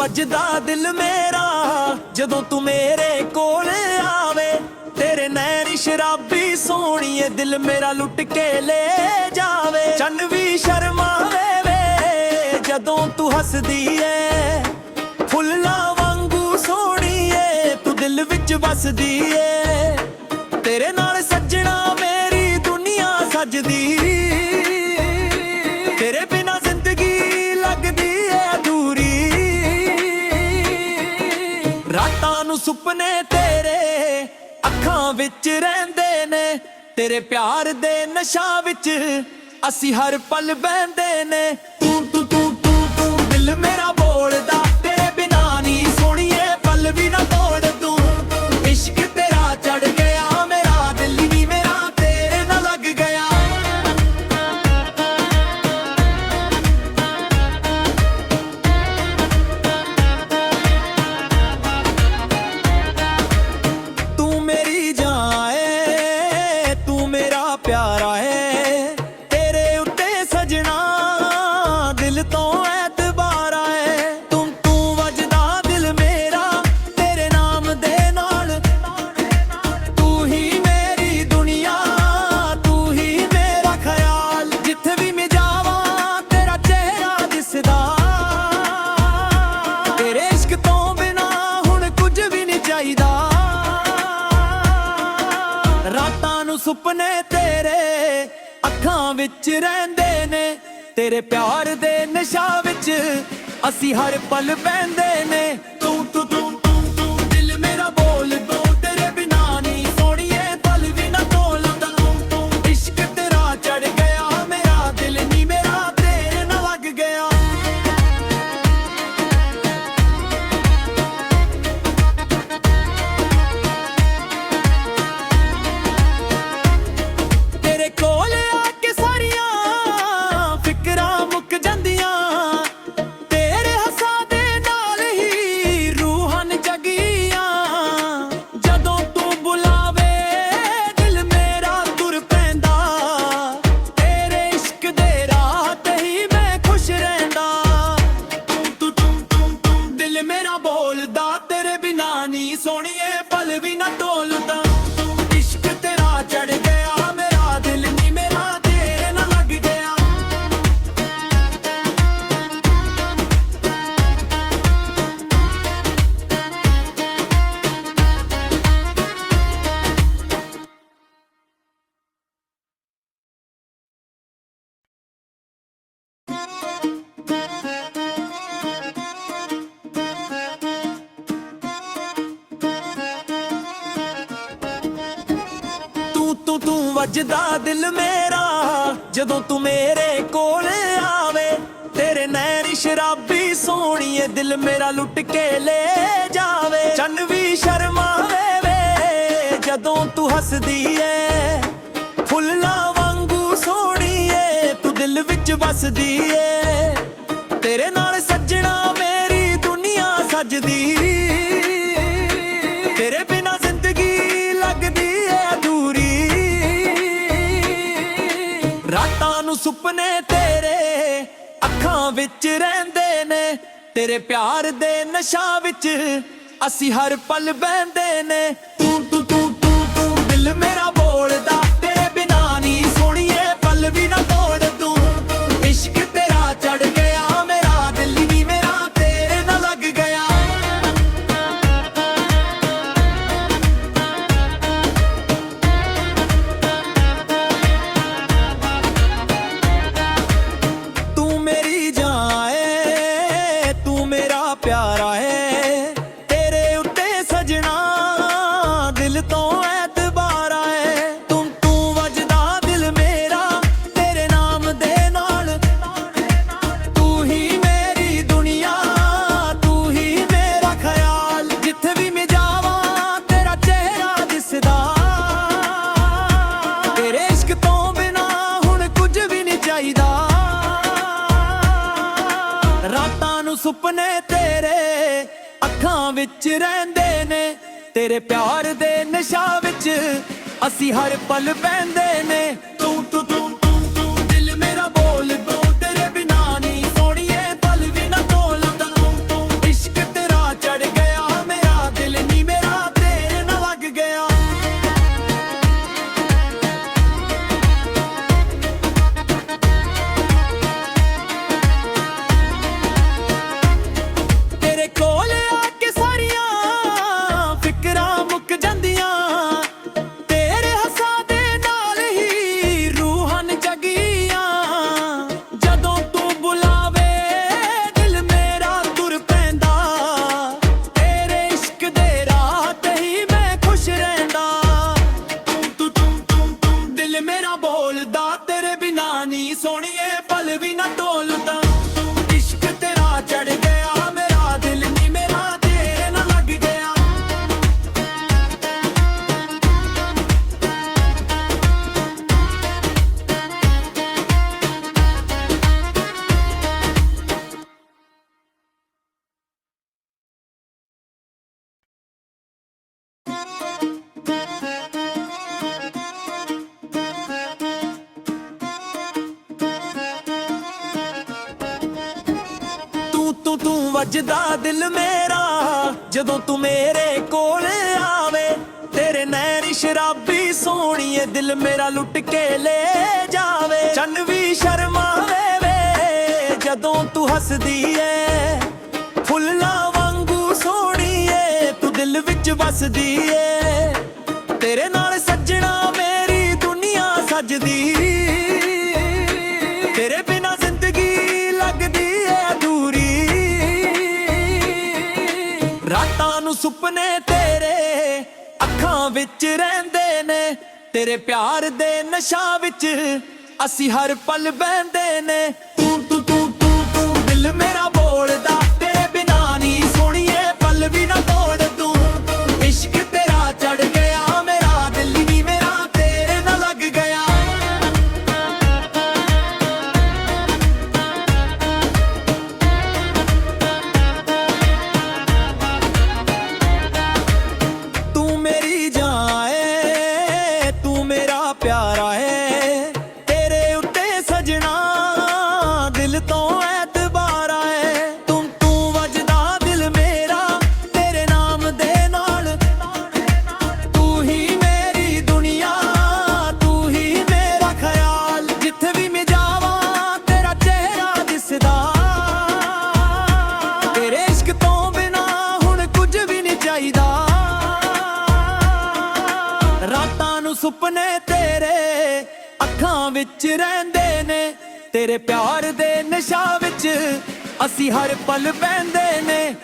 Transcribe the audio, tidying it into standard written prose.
ਵੱਜਦਾ ਦਿਲ ਮੇਰਾ ਜਦੋਂ ਤੂੰ ਮੇਰੇ ਕੋਲ ਆਵੇ। ਤੇਰੇ ਨੈਣ ਸ਼ਰਾਬੀ ਸੋਹਣੀਏ ਦਿਲ ਮੇਰਾ ਲੁੱਟ ਕੇ ਲੈ ਜਾਵੇ। ਚੰਨ ਵੀ ਸ਼ਰਮਾਵੇ ਵੇ ਜਦੋਂ ਤੂੰ ਹੱਸਦੀ ਏ। ਫੁੱਲਾਂ ਵਾਂਗੂ ਸੋਹਣੀਏ ਤੂੰ ਦਿਲ ਵਿੱਚ ਵਸਦੀ ਏ। ਤੇਰੇ ਨਾਲ ਸੱਜਣਾ ਮੇਰੀ ਦੁਨੀਆ ਸਜਦੀ। ਤੇਰੇ ਬਿਨਾ ਜ਼ਿੰਦਗੀ ਲੱਗਦੀ ਏ ਅਧੂਰੀ। ਰਾਤਾਂ ਨੂੰ ਸੁਪਨੇ ਤੇਰੇ ਅੱਖਾਂ ਵਿੱਚ ਰਹਿੰਦੇ ਨੇ। ਤੇਰੇ ਪਿਆਰ ਦੇ ਨਸ਼ਾ ਵਿੱਚ ਅਸੀਂ ਹਰ ਪਲ ਬਹਿੰਦੇ ਨੇ। ਤੂੰ ਤੂੰ ਤੂੰ ਤੂੰ ਤੂੰ ਦਿਲ ਮੇਰਾ ਬੋਲਦਾ ਤੇਰੇ ਬਿਨਾ ਨਹੀਂ ਸੋਹਣੀਏ ਪਲ ਵੀ ਨਾ ਤੋੜ ਤੂੰ। ਇਸ਼ਕ ਤੇਰਾ ਚੜ ਗਿਆ ਮੇਰਾ ਦਿਲ ਵੀ ਮੇਰਾ ਤੇਰੇ ਨਾਲ ਲੱਗ ਗਿਆ। ਤੂੰ ਮੇਰੀ ਜਾਨ ਏ ਤੂੰ ਮੇਰਾ ਪਿਆਰਾ ਏ। ਤੇਰੇ ਉੱਤੇ ਸਜਣਾ ਦਿਲ ਤੋਂ ਐਤਬਾਰ ਏ। ਤੂੰ ਵੱਜਦਾ ਦਿਲ ਮੇਰਾ ਤੇਰੇ ਨਾਮ ਦੇ ਨਾਲ। ਤੂੰ ਹੀ ਮੇਰੀ ਦੁਨੀਆ ਤੂੰ ਹੀ ਮੇਰਾ ਖਿਆਲ। ਜਿੱਥੇ ਵੀ ਮੈਂ ਜਾਵਾਂ ਤੇਰਾ ਚਿਹਰਾ ਦਿਸਦਾ। ਤੇਰੇ ਇਸ਼ਕ ਤੋਂ ਬਿਨਾ ਹੁਣ ਕੁਝ ਵੀ ਨਹੀਂ ਚਾਹੀਦਾ। ਰਾਤਾਂ ਨੂੰ ਸੁਪਨੇ ਤੇਰੇ ਅੱਖਾਂ ਵਿੱਚ ਰਹਿੰਦੇ ਨੇ। ਤੇਰੇ ਪਿਆਰ ਦੇ ਨਸ਼ਾ ਵਿੱਚ ਅਸੀਂ ਹਰ ਪਲ ਬਹਿੰਦੇ ਨੇ। ਤੂੰ ਤੂੰ ਤੂੰ ਤੂੰ ਤੂੰ ਦਿਲ ਮੇਰਾ ਬੋਲ ਦੋ ਤੇਰੇ ਬਿਨਾ ਨਹੀਂ ਸੋਹਣੀਏ ਪਲ ਵੀ ਨਾ ਤੋਲਦਾ। ਤੂੰ ਇਸ਼ਕ ਤੇਰਾ ਚੜ ਗਿਆ ਮੇਰਾ ਦਿਲ ਨਹੀਂ ਮੇਰਾ ਤੇਰੇ ਨਾਲ ਲੱਗ ਗਿਆ। ਤੇਰੇ ਕੋਲ ਆ ਕੇ ਸਾਰੀਆਂ ਫਿਕਰਾਂ ਮੁੱਕ ਜਾਂਦੀਆਂ। ਤੇਰੇ ਹੱਸਾਂ ਦੇ ਨਾਲ ਹੀ ਰੂਹਾਂ ਜਗੀਆਂ। ਜਦੋਂ ਤੂੰ ਬੁਲਾਵੇ ਦਿਲ ਮੇਰਾ ਤੁਰ ਪੈਂਦਾ। ਤੇਰੇ ਇਸ਼ਕ ਦੇ ਰਾਹ ਤੇ ਹੀ ਮੈਂ ਖੁਸ਼ ਰਹਿੰਦਾ। ਤੂੰ ਤੂੰ ਤੂੰ ਤੂੰ ਦਿਲ ਮੇਰਾ ਬੋਲਦਾ ਤੇਰੇ ਬਿਨਾ ਨਹੀਂ ਸੋਹਣੀਏ ਪਲ ਵੀ ਨਾ ਤੋਲਦਾ। ਇਸ਼ਕ ਤੇਰਾ ਚੜ ਗਿਆ ਮੇਰਾ ਦਿਲ ਨਹੀਂ ਮੇਰਾ ਤੇਰੇ ਨਾਲ ਲੱਗ ਗਿਆ। ਤੂੰ ਵੱਜਦਾ ਦਿਲ ਮੇਰਾ ਜਦੋਂ ਤੂੰ ਮੇਰੇ ਕੋਲ ਆਵੇ। ਤੇਰੇ ਨੈਣ ਸ਼ਰਾਬੀ ਸੋਹਣੀਏ ਦਿਲ ਮੇਰਾ ਲੁੱਟ ਕੇ ਲੈ ਜਾਵੇ। ਚੰਨ ਵੀ ਸ਼ਰਮਾਵੇ ਵੇ ਜਦੋਂ ਤੂੰ ਹੱਸਦੀ ਏ। ਫੁੱਲਾਂ ਵਾਂਗੂ ਸੋਹਣੀਏ ਤੂੰ ਦਿਲ ਵਿੱਚ ਵਸਦੀ ਏ। ਤੇਰੇ ਨਾਲ ਸੱਜਣਾ ਮੇਰੀ ਦੁਨੀਆ ਸਜਦੀ। ਤੇਰੇ ਬਿਨਾ ਜ਼ਿੰਦਗੀ ਲੱਗਦੀ ਏ ਅਧੂਰੀ। ਰਾਤਾਂ ਨੂੰ ਸੁਪਨੇ ਤੇਰੇ ਅੱਖਾਂ ਵਿੱਚ ਰਹਿੰਦੇ ਨੇ। ਤੇਰੇ ਪਿਆਰ ਦੇ ਨਸ਼ਾ ਵਿੱਚ ਅਸੀਂ ਹਰ ਪਲ ਬਹਿੰਦੇ ਨੇ। ਤੂੰ ਤੂੰ ਤੂੰ ਤੂੰ ਤੂੰ ਦਿਲ ਮੇਰਾ ਬੋਲਦਾ ਤੇਰੇ ਬਿਨਾ ਨਹੀਂ ਸੋਹਣੀਏ ਪਲ ਵੀ ਨਾ ਤੋੜ ਤੂੰ। ਇਸ਼ਕ ਤੇਰਾ ਚੜ ਗਿਆ ਮੇਰਾ ਦਿਲ ਵੀ ਮੇਰਾ ਤੇਰੇ ਨਾਲ ਲੱਗ ਗਿਆ। ਤੂੰ ਮੇਰੀ ਜਾਨ ਏ ਤੂੰ ਮੇਰਾ ਪਿਆਰਾ ਏ। ਤੇਰੇ ਉੱਤੇ ਸਜਣਾ ਦਿਲ ਤੋਂ ਐਤਬਾਰ ਏ। ਤੂੰ ਵੱਜਦਾ ਦਿਲ ਮੇਰਾ ਤੇਰੇ ਨਾਮ ਦੇ ਨਾਲ। ਤੂੰ ਹੀ ਮੇਰੀ ਦੁਨੀਆ ਤੂੰ ਹੀ ਮੇਰਾ ਖਿਆਲ। ਜਿੱਥੇ ਵੀ ਮੈਂ ਜਾਵਾਂ ਤੇਰਾ ਚਿਹਰਾ ਦਿਸਦਾ। ਤੇਰੇ ਇਸ਼ਕ ਤੋਂ ਬਿਨਾ ਹੁਣ ਕੁਝ ਵੀ ਨਹੀਂ ਚਾਹੀਦਾ। ਰਾਤਾਂ ਨੂੰ ਸੁਪਨੇ ਤੇਰੇ ਅੱਖਾਂ ਵਿੱਚ ਰਹਿੰਦੇ ਨੇ। ਤੇਰੇ ਪਿਆਰ ਦੇ ਨਸ਼ਾ ਵਿੱਚ ਅਸੀਂ ਹਰ ਪਲ ਬਹਿੰਦੇ ਨੇ। ਤੂੰ ਤੂੰ ਤੂੰ ਤੂੰ ਤੂੰ ਦਿਲ ਮੇਰਾ ਬੋਲ ਦੋ ਤੇਰੇ ਬਿਨਾ ਨਹੀਂ ਸੋਹਣੀਏ ਪਲ ਵੀ ਨਾ ਤੋਲਦਾ। ਤੂੰ ਇਸ਼ਕ ਫਿਕਰਾਂ ਮੁੱਕ ਜਾਂਦੀਆਂ ਤੇਰੇ ਹੱਸਾਂ ਦੇ ਨਾਲ ਹੀ ਰੂਹਾਂ ਜਗੀਆਂ ਜਦੋਂ ਤੂੰ ਬੁਲਾਵੇ ਦਿਲ ਮੇਰਾ ਤੁਰ ਪੈਂਦਾ ਤੇਰੇ ਇਸ਼ਕ ਦੇ ਰਾਹ ਤੇ ਹੀ ਮੈਂ ਖੁਸ਼ ਰਹਿੰਦਾ ਤੂੰ ਦਿਲ ਮੇਰਾ ਬੋਲਦਾ ਤੇਰੇ ਬਿਨਾ ਨਹੀਂ ਸੋਹਣੀਏ ਪਲ ਵੀ ਨਾ ਡੋਲਦਾ ਇਸ਼ਕ ਤੇਰਾ ਚੜ ਗਿਆ ਮੇਰਾ ਦਿਲ ਨਹੀਂ ਮੇਰਾ ਤੇਰੇ ਨਾਲ ਲੱਗ ਗਿਆ ਤੂੰ ਵੱਜਦਾ ਦਿਲ ਮੇਰਾ ਜਦੋਂ ਤੂੰ ਮੇਰੇ ਕੋਲ ਆਵੇ ਤੇਰੇ ਨੈਣ ਸ਼ਰਾਬੀ ਸੋਹਣੀਏ ਦਿਲ ਮੇਰਾ ਲੁੱਟ ਕੇ ਲੈ ਜਾਵੇ ਚੰਨ ਵੀ ਸ਼ਰਮਾਵੇ ਵੇ ਜਦੋਂ ਤੂੰ ਹੱਸਦੀ ਏ ਫੁੱਲਾਂ ਵਾਂਗੂ ਸੋਹਣੀਏ ਤੂੰ ਦਿਲ ਵਿੱਚ ਵਸਦੀ ਏ ਤੇਰੇ ਨਾਲ ਸੱਜਣਾ ਮੇਰੀ ਦੁਨੀਆ ਸਜਦੀ ਤੇਰੇ ਬਿਨਾ ਜ਼ਿੰਦਗੀ ਲੱਗਦੀ ਏ ਅਧੂਰੀ ਰਾਤਾਂ ਨੂੰ ਸੁਪਨੇ ਤੇਰੇ ਅੱਖਾਂ ਵਿੱਚ ਰਹਿੰਦੇ ਨੇ ਤੇਰੇ ਪਿਆਰ ਦੇ ਨਸ਼ਾ ਵਿੱਚ ਅਸੀਂ ਹਰ ਪਲ ਬਹਿੰਦੇ ਨੇ ਤੂੰ ਦਿਲ ਮੇਰਾ ਬੋਲਦਾ ਤੇਰੇ ਬਿਨਾ ਨਹੀਂ ਸੋਹਣੀਏ ਪਲ ਵੀ ਨਾ ਤੋੜ ਤੂੰ ਇਸ਼ਕ ਤੇਰਾ ਚੜ ਗਿਆ ਮੇਰਾ ਦਿਲ ਨਹੀਂ ਮੇਰਾ ਤੇਰੇ ਨਾਲ ਲੱਗ ਗਿਆ ਤੂੰ ਮੇਰੀ ਜਾਨ ਏ ਤੂੰ ਮੇਰਾ ਪਿਆਰਾ ਏ ਤੇਰੇ ਉੱਤੇ ਸਜਣਾ ਦਿਲ ਤੋਂ ਐਤਬਾਰਾ ਏ ਤੂੰ ਵੱਜਦਾ ਦਿਲ ਮੇਰਾ ਤੇਰੇ ਨਾਮ ਦੇ ਨਾਲ ਤੂੰ ਹੀ ਮੇਰੀ ਦੁਨੀਆ ਤੂੰ ਹੀ ਮੇਰਾ ਖਿਆਲ ਜਿੱਥੇ ਵੀ ਮੈਂ ਜਾਵਾਂ ਤੇਰਾ ਚਿਹਰਾ ਦਿਸਦਾ ਤੇਰੇ ਇਸ਼ਕ ਤੋਂ ਬਿਨਾ ਹੁਣ ਕੁਝ ਵੀ ਨਹੀਂ ਚਾਹੀਦਾ ਰਾਤਾਂ ਨੂੰ ਸੁਪਨੇ ਤੇਰੇ ਅੱਖਾਂ ਵਿੱਚ ਰਹਿੰਦੇ ਨੇ ਤੇਰੇ ਪਿਆਰ ਦੇ ਨਸ਼ਾ ਵਿੱਚ ਅਸੀਂ ਹਰ ਪਲ ਬਹਿੰਦੇ ਨੇ